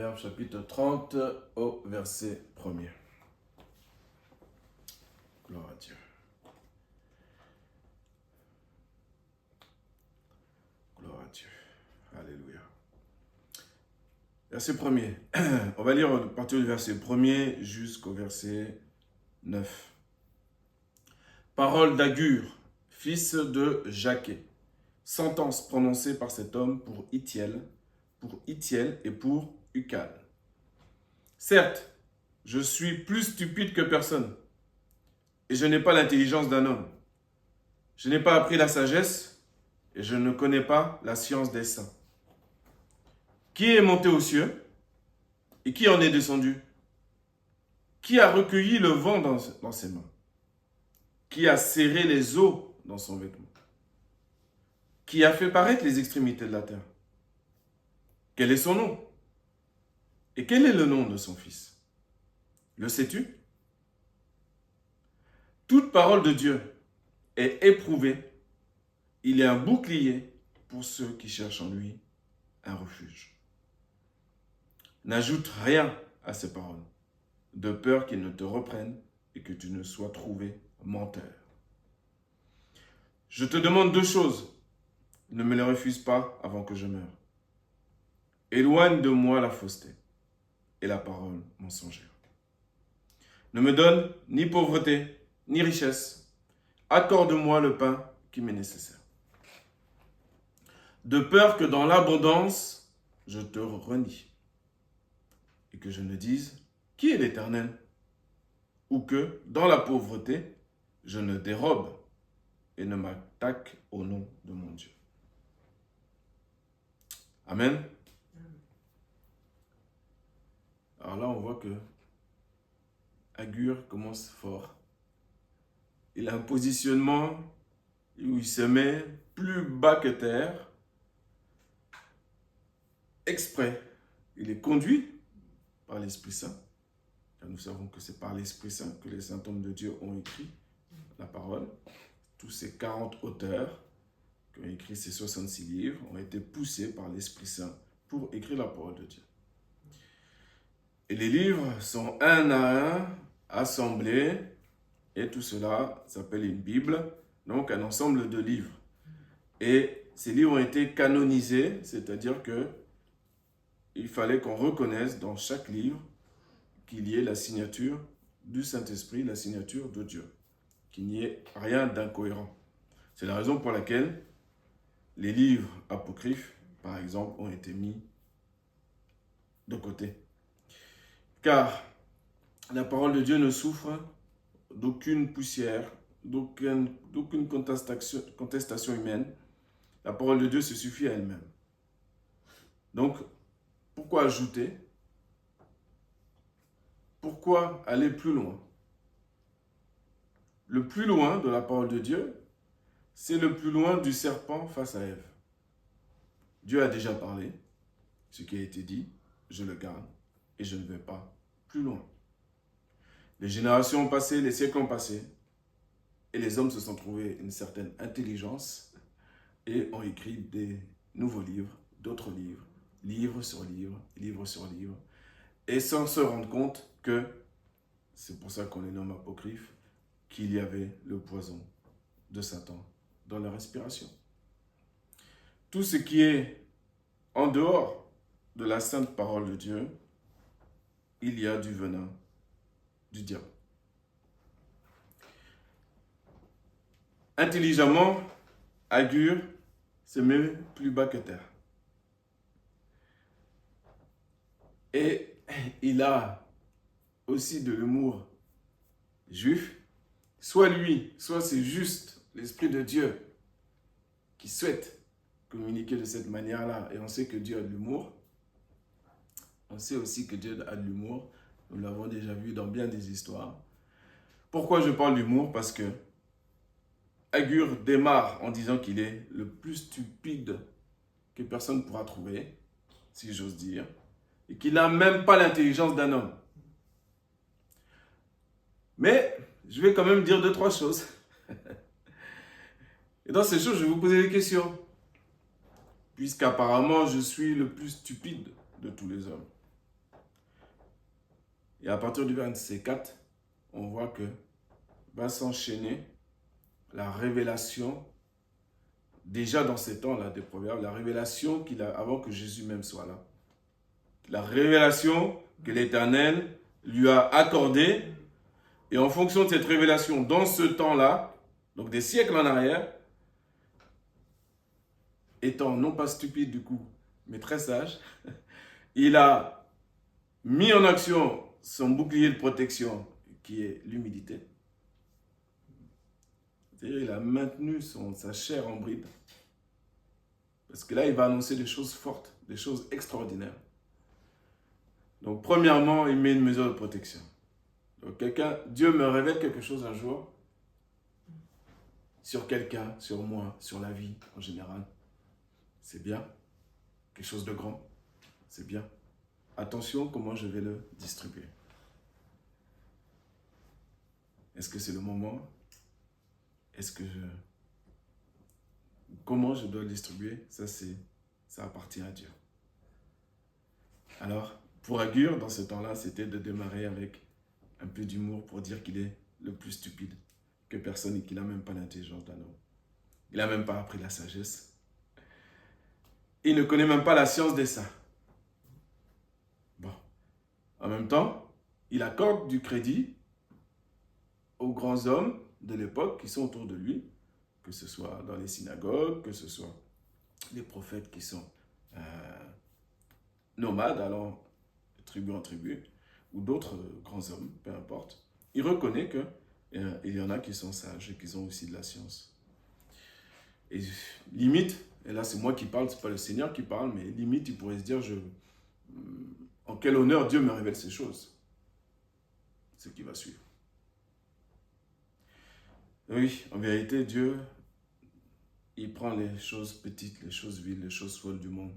Proverbes chapitre 30 au verset 1er. Gloire à Dieu. Gloire à Dieu. Alléluia. Verset 1er. On va lire à partir du verset 1er jusqu'au verset 9. Parole d'Agur, fils de Jaquet. Sentence prononcée par cet homme pour Itiel et pour Ucal. Certes, je suis plus stupide que personne, et je n'ai pas l'intelligence d'un homme. Je n'ai pas appris la sagesse, et je ne connais pas la science des saints. Qui est monté aux cieux, et qui en est descendu? Qui a recueilli le vent dans ses mains? Qui a serré les eaux dans son vêtement? Qui a fait paraître les extrémités de la terre? Quel est son nom? Et quel est le nom de son fils? Le sais-tu? Toute parole de Dieu est éprouvée. Il est un bouclier pour ceux qui cherchent en lui un refuge. N'ajoute rien à ces paroles, de peur qu'ils ne te reprennent et que tu ne sois trouvé menteur. Je te demande deux choses. Ne me les refuse pas avant que je meure. Éloigne de moi la fausseté et la parole mensongère. Ne me donne ni pauvreté, ni richesse. Accorde-moi le pain qui m'est nécessaire. De peur que dans l'abondance, je te renie. Et que je ne dise, qui est l'Éternel? Ou que, dans la pauvreté, je ne dérobe et ne m'attaque au nom de mon Dieu. Amen. Alors là, on voit que Agur commence fort. Il a un positionnement où il se met plus bas que terre. Exprès. Il est conduit par l'Esprit Saint. Car nous savons que c'est par l'Esprit Saint que les saints hommes de Dieu ont écrit la parole. Tous ces 40 auteurs qui ont écrit ces 66 livres ont été poussés par l'Esprit Saint pour écrire la parole de Dieu. Et les livres sont un à un assemblés, et tout cela s'appelle une Bible, donc un ensemble de livres. Et ces livres ont été canonisés, c'est-à-dire que il fallait qu'on reconnaisse dans chaque livre qu'il y ait la signature du Saint-Esprit, la signature de Dieu, qu'il n'y ait rien d'incohérent. C'est la raison pour laquelle les livres apocryphes, par exemple, ont été mis de côté. Car la parole de Dieu ne souffre d'aucune poussière, d'aucune contestation humaine. La parole de Dieu se suffit à elle-même. Donc, pourquoi ajouter? Pourquoi aller plus loin? Le plus loin de la parole de Dieu, c'est le plus loin du serpent face à Ève. Dieu a déjà parlé, ce qui a été dit, je le garde et je ne vais pas plus loin. Les générations ont passé, les siècles ont passé, et les hommes se sont trouvés une certaine intelligence et ont écrit des nouveaux livres, d'autres livres, livre sur livre, livre sur livre, et sans se rendre compte que, c'est pour ça qu'on les nomme apocryphes, qu'il y avait le poison de Satan dans la respiration. Tout ce qui est en dehors de la sainte parole de Dieu, il y a du venin du diable. Intelligemment, Agur se met plus bas que terre. Et il a aussi de l'humour juif. Soit lui, soit c'est juste l'Esprit de Dieu qui souhaite communiquer de cette manière-là. Et on sait que Dieu a de l'humour. On sait aussi que Dieu a de l'humour. Nous l'avons déjà vu dans bien des histoires. Pourquoi je parle d'humour? Parce que Agur démarre en disant qu'il est le plus stupide que personne ne pourra trouver, si j'ose dire, et qu'il n'a même pas l'intelligence d'un homme. Mais je vais quand même dire deux, trois choses. Et dans ces choses, je vais vous poser des questions. Puisqu'apparemment, je suis le plus stupide de tous les hommes. Et à partir du verset 4, on voit que va s'enchaîner la révélation, déjà dans ces temps-là des Proverbes, la révélation qu'il a avant que Jésus même soit là. La révélation que l'Éternel lui a accordée. Et en fonction de cette révélation, dans ce temps-là, donc des siècles en arrière, étant non pas stupide du coup, mais très sage, il a mis en action son bouclier de protection qui est l'humilité. C'est-à-dire il a maintenu sa chair en bride. Parce que là, il va annoncer des choses fortes, des choses extraordinaires. Donc, premièrement, il met une mesure de protection. Donc, Dieu me révèle quelque chose un jour sur quelqu'un, sur moi, sur la vie en général. C'est bien. Quelque chose de grand. C'est bien. Attention comment je vais le distribuer. Est-ce que c'est le moment? Comment je dois le distribuer? Ça appartient à Dieu. Alors, pour Agur, dans ce temps-là, c'était de démarrer avec un peu d'humour pour dire qu'il est le plus stupide que personne et qu'il n'a même pas l'intelligence d'un homme. Il n'a même pas appris la sagesse. Il ne connaît même pas la science des saints. Bon. En même temps, il accorde du crédit aux grands hommes de l'époque qui sont autour de lui, que ce soit dans les synagogues, que ce soit les prophètes qui sont nomades, allant de tribu en tribu, ou d'autres grands hommes, peu importe. Il reconnaît qu'il y en a qui sont sages et qui ont aussi de la science. Et limite, et là c'est moi qui parle, c'est pas le Seigneur qui parle, mais limite il pourrait se dire, en quel honneur Dieu me révèle ces choses. Ce qui va suivre. Oui, en vérité, Dieu, il prend les choses petites, les choses viles, les choses folles du monde,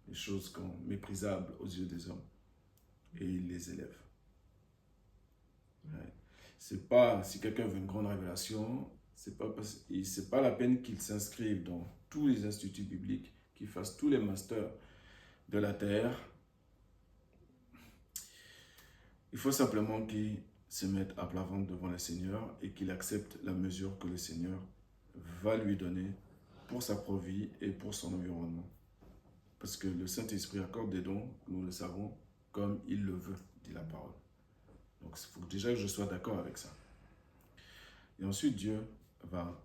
les choses méprisables aux yeux des hommes, et il les élève. Ouais. C'est pas, si quelqu'un veut une grande révélation, c'est pas la peine qu'il s'inscrive dans tous les instituts bibliques, qu'il fasse tous les masters de la terre. Il faut simplement qu'il se mette à plat ventre devant le Seigneur et qu'il accepte la mesure que le Seigneur va lui donner pour sa propre vie et pour son environnement. Parce que le Saint-Esprit accorde des dons, nous le savons, comme il le veut, dit la parole. Donc il faut déjà que je sois d'accord avec ça. Et ensuite, Dieu va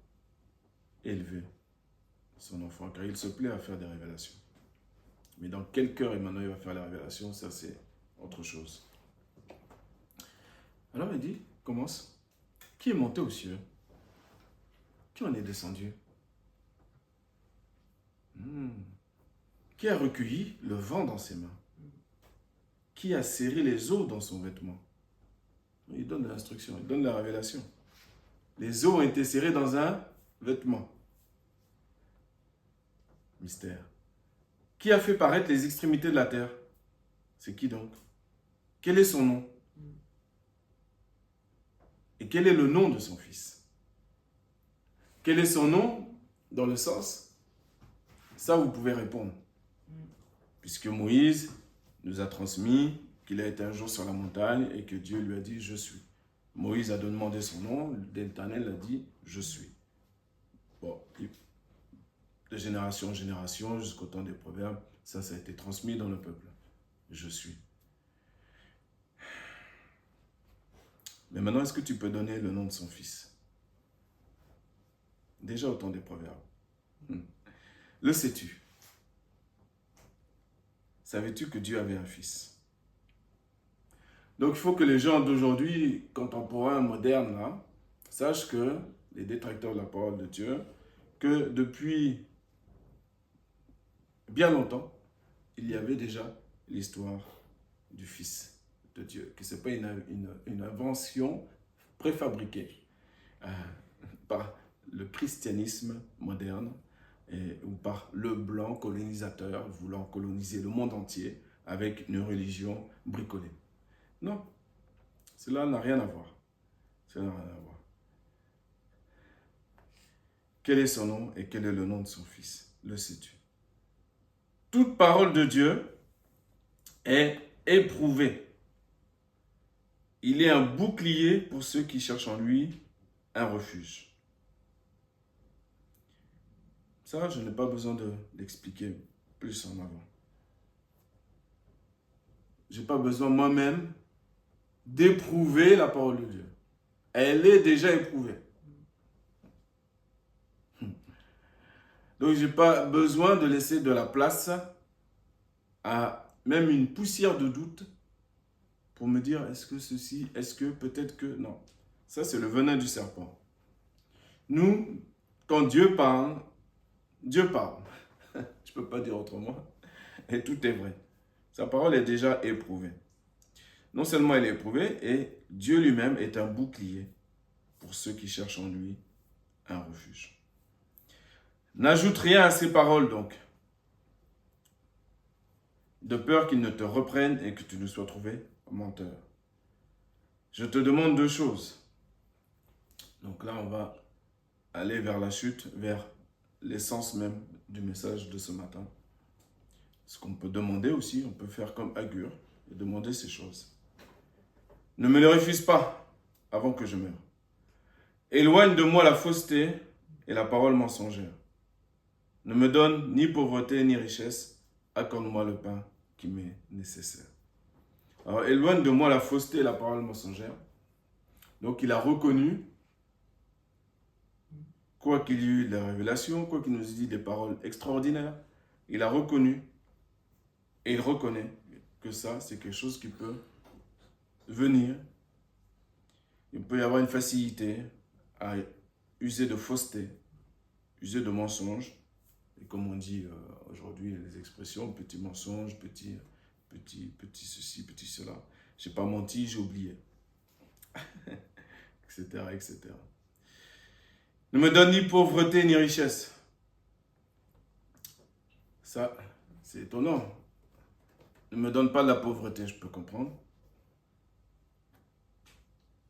élever son enfant, car il se plaît à faire des révélations. Mais dans quel cœur Emmanuel il va faire la révélation, ça c'est autre chose. Alors il dit, commence. Qui est monté aux cieux? Qui en est descendu? Qui a recueilli le vent dans ses mains? Qui a serré les eaux dans son vêtement? Il donne de l'instruction, il donne la révélation. Les eaux ont été serrées dans un vêtement. Mystère. Qui a fait paraître les extrémités de la terre? C'est qui donc? Quel est son nom? Et quel est le nom de son fils? Quel est son nom dans le sens? Ça, vous pouvez répondre. Puisque Moïse nous a transmis qu'il a été un jour sur la montagne et que Dieu lui a dit « Je suis ». Moïse a demandé son nom, l'Éternel a dit « Je suis ». Bon, de génération en génération, jusqu'au temps des Proverbes, ça a été transmis dans le peuple. « Je suis ». Mais maintenant, est-ce que tu peux donner le nom de son fils? Déjà au temps des Proverbes. Le sais-tu? Savais-tu que Dieu avait un fils? Donc il faut que les gens d'aujourd'hui, contemporains, modernes, là, sachent que, les détracteurs de la parole de Dieu, que depuis bien longtemps, il y avait déjà l'histoire du Fils de Dieu, que ce n'est pas une invention préfabriquée par le christianisme moderne ou par le blanc colonisateur voulant coloniser le monde entier avec une religion bricolée. Non, cela n'a rien à voir. Cela n'a rien à voir. Quel est son nom et quel est le nom de son fils? Le sais-tu? Toute parole de Dieu est éprouvée. Il est un bouclier pour ceux qui cherchent en lui un refuge. Ça, je n'ai pas besoin d'expliquer plus en avant. Je n'ai pas besoin moi-même d'éprouver la parole de Dieu. Elle est déjà éprouvée. Donc, je n'ai pas besoin de laisser de la place à même une poussière de doute pour me dire, est-ce que ceci, est-ce que, peut-être que, non. Ça, c'est le venin du serpent. Nous, quand Dieu parle. Je ne peux pas dire autrement. Et tout est vrai. Sa parole est déjà éprouvée. Non seulement elle est éprouvée, et Dieu lui-même est un bouclier pour ceux qui cherchent en lui un refuge. N'ajoute rien à ces paroles donc, de peur qu'ils ne te reprennent et que tu ne sois trouvé menteur. Je te demande deux choses. Donc là, on va aller vers la chute, vers l'essence même du message de ce matin. Ce qu'on peut demander aussi, on peut faire comme Agur et demander ces choses. Ne me les refuse pas avant que je meure. Éloigne de moi la fausseté et la parole mensongère. Ne me donne ni pauvreté ni richesse, accorde-moi le pain qui m'est nécessaire. Alors, éloigne de moi la fausseté et la parole mensongère. Donc, il a reconnu, quoi qu'il y ait eu des révélations, quoi qu'il nous ait dit des paroles extraordinaires, il a reconnu et il reconnaît que ça, c'est quelque chose qui peut venir. Il peut y avoir une facilité à user de fausseté, user de mensonges. Et comme on dit aujourd'hui, les expressions, petit mensonge, petit ceci, petit cela. J'ai pas menti, j'ai oublié. Etc., etc. Ne me donne ni pauvreté ni richesse. Ça, c'est étonnant. Ne me donne pas de la pauvreté, je peux comprendre.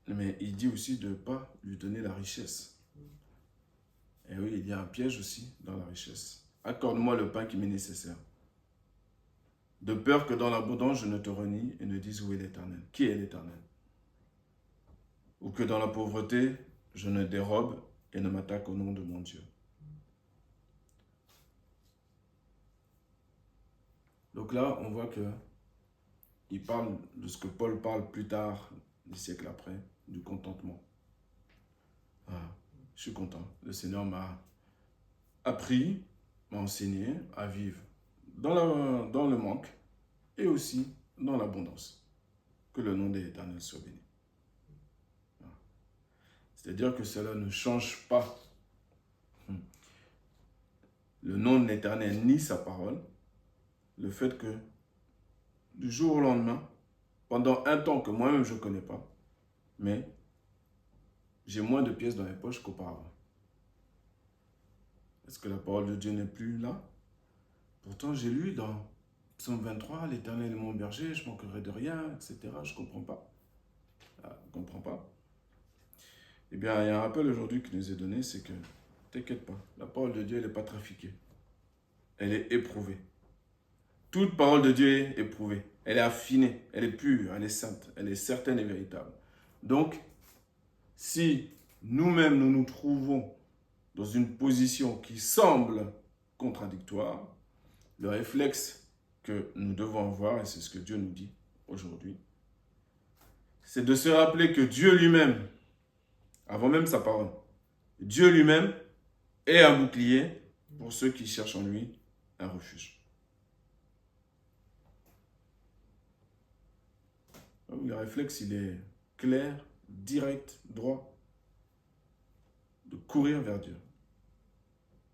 Mais il dit aussi de ne pas lui donner la richesse. Et oui, il y a un piège aussi dans la richesse. Accorde-moi le pain qui m'est nécessaire. De peur que dans l'abondance, je ne te renie et ne dise où est l'Éternel. Qui est l'Éternel? Ou que dans la pauvreté, je ne dérobe et ne m'attaque au nom de mon Dieu. Donc là, on voit qu'il parle de ce que Paul parle plus tard, des siècles après, du contentement. Ah, je suis content. Le Seigneur m'a appris, m'a enseigné à vivre dans le manque et aussi dans l'abondance. Que le nom de l'Éternel soit béni. C'est-à-dire que cela ne change pas le nom de l'Éternel ni sa parole. Le fait que du jour au lendemain, pendant un temps que moi-même je ne connais pas, mais j'ai moins de pièces dans les poches qu'auparavant. Est-ce que la parole de Dieu n'est plus là? Pourtant, j'ai lu dans Psaume 23, l'Éternel est mon berger, je ne manquerai de rien, etc. Je ne comprends pas. Je ne comprends pas. Eh bien, il y a un rappel aujourd'hui qui nous est donné, c'est que, t'inquiète pas, la parole de Dieu, elle n'est pas trafiquée. Elle est éprouvée. Toute parole de Dieu est éprouvée. Elle est affinée, elle est pure, elle est sainte, elle est certaine et véritable. Donc, si nous-mêmes nous nous trouvons dans une position qui semble contradictoire, le réflexe que nous devons avoir, et c'est ce que Dieu nous dit aujourd'hui, c'est de se rappeler que Dieu lui-même, avant même sa parole, Dieu lui-même est un bouclier pour ceux qui cherchent en lui un refuge. Le réflexe, il est clair, direct, droit, de courir vers Dieu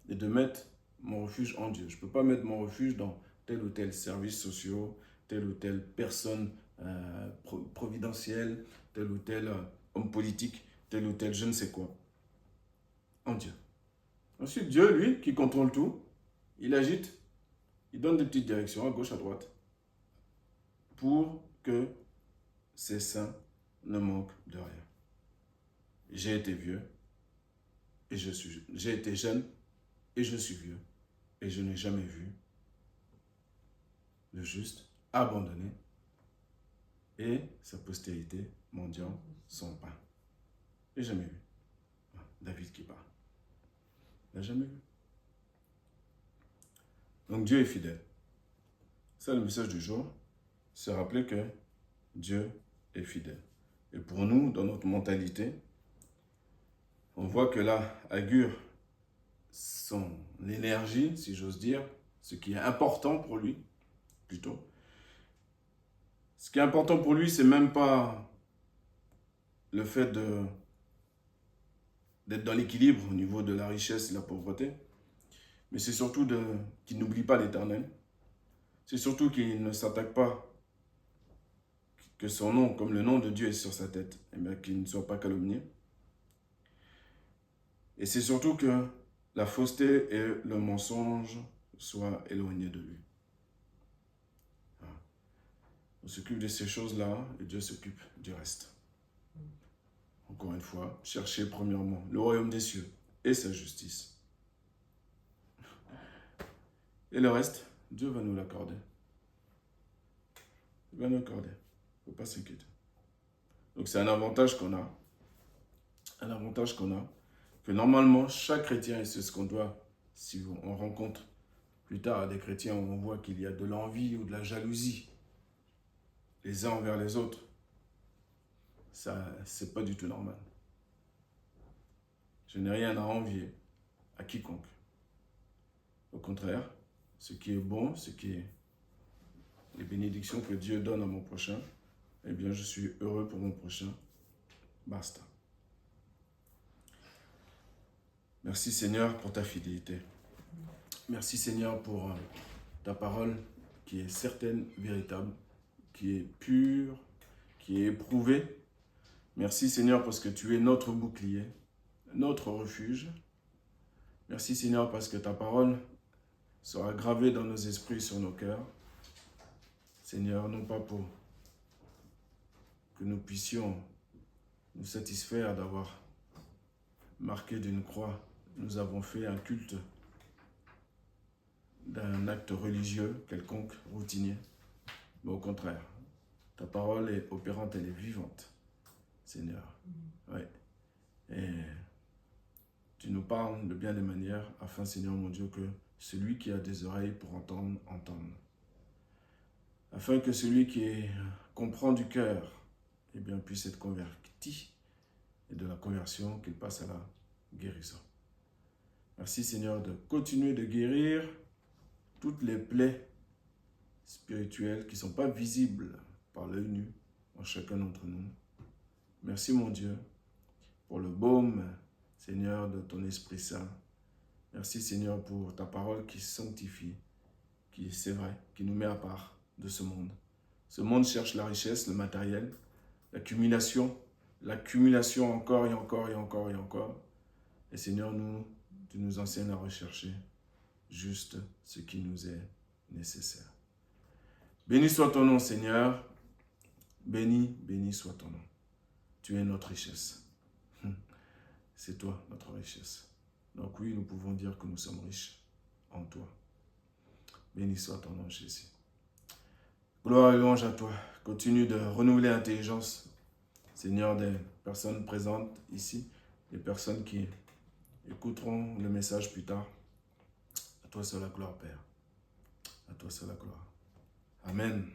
et de mettre mon refuge en Dieu. Je ne peux pas mettre mon refuge dans tel ou tel service social, telle ou telle personne providentielle, tel ou tel homme politique, tel ou tel je ne sais quoi. En Dieu. Ensuite, Dieu, lui, qui contrôle tout, il agite, il donne des petites directions à gauche, à droite, pour que ses saints ne manquent de rien. J'ai été vieux, et j'ai été jeune, et je suis vieux, et je n'ai jamais vu le juste abandonné et sa postérité mendiant son pain. J'ai jamais vu. David qui parle. Il n'a jamais vu. Donc Dieu est fidèle. C'est le message du jour. Se rappeler que Dieu est fidèle. Et pour nous, dans notre mentalité, on voit que là, Agur, son énergie, si j'ose dire, ce qui est important pour lui, plutôt. Ce qui est important pour lui, c'est même pas le fait d'être dans l'équilibre au niveau de la richesse et de la pauvreté, mais c'est surtout qu'il n'oublie pas l'Éternel. C'est surtout qu'il ne s'attaque pas, que son nom, comme le nom de Dieu est sur sa tête, et bien qu'il ne soit pas calomnié. Et c'est surtout que la fausseté et le mensonge soient éloignés de lui. On s'occupe de ces choses-là et Dieu s'occupe du reste. Encore une fois, cherchez premièrement le royaume des cieux et sa justice. Et le reste, Dieu va nous l'accorder. Il va nous l'accorder. Il ne faut pas s'inquiéter. Donc c'est un avantage qu'on a. Un avantage qu'on a. Que normalement, chaque chrétien, et c'est ce qu'on doit, si on rencontre plus tard des chrétiens où on voit qu'il y a de l'envie ou de la jalousie, les uns envers les autres, ça, c'est pas du tout normal. Je n'ai rien à envier à quiconque. Au contraire, ce qui est bon, ce qui est les bénédictions que Dieu donne à mon prochain, eh bien, je suis heureux pour mon prochain. Basta. Merci Seigneur pour ta fidélité. Merci Seigneur pour ta parole qui est certaine, véritable, qui est pure, qui est éprouvée. Merci Seigneur parce que tu es notre bouclier, notre refuge. Merci Seigneur parce que ta parole sera gravée dans nos esprits et sur nos cœurs. Seigneur, non pas pour que nous puissions nous satisfaire d'avoir marqué d'une croix, nous avons fait un culte d'un acte religieux quelconque, routinier. Mais au contraire, ta parole est opérante, elle est vivante, Seigneur. Oui. Et tu nous parles de bien des manières, afin, Seigneur mon Dieu, que celui qui a des oreilles pour entendre, entende. Afin que celui qui comprend du cœur, eh bien, puisse être converti, et de la conversion, qu'il passe à la guérison. Merci, Seigneur, de continuer de guérir toutes les plaies spirituelles qui ne sont pas visibles par l'œil nu en chacun d'entre nous. Merci, mon Dieu, pour le baume, Seigneur, de ton Esprit Saint. Merci, Seigneur, pour ta parole qui sanctifie, qui, c'est vrai, qui nous met à part de ce monde. Ce monde cherche la richesse, le matériel, l'accumulation encore et encore et encore et encore. Et Seigneur, tu nous enseignes à rechercher juste ce qui nous est nécessaire. Béni soit ton nom, Seigneur. Béni soit ton nom. Tu es notre richesse. C'est toi, notre richesse. Donc oui, nous pouvons dire que nous sommes riches en toi. Béni soit ton nom, Jésus. Gloire et louange à toi. Continue de renouveler l'intelligence, Seigneur, des personnes présentes ici, des personnes qui écouteront le message plus tard. À toi seul la gloire, Père. À toi seul la gloire. Amen.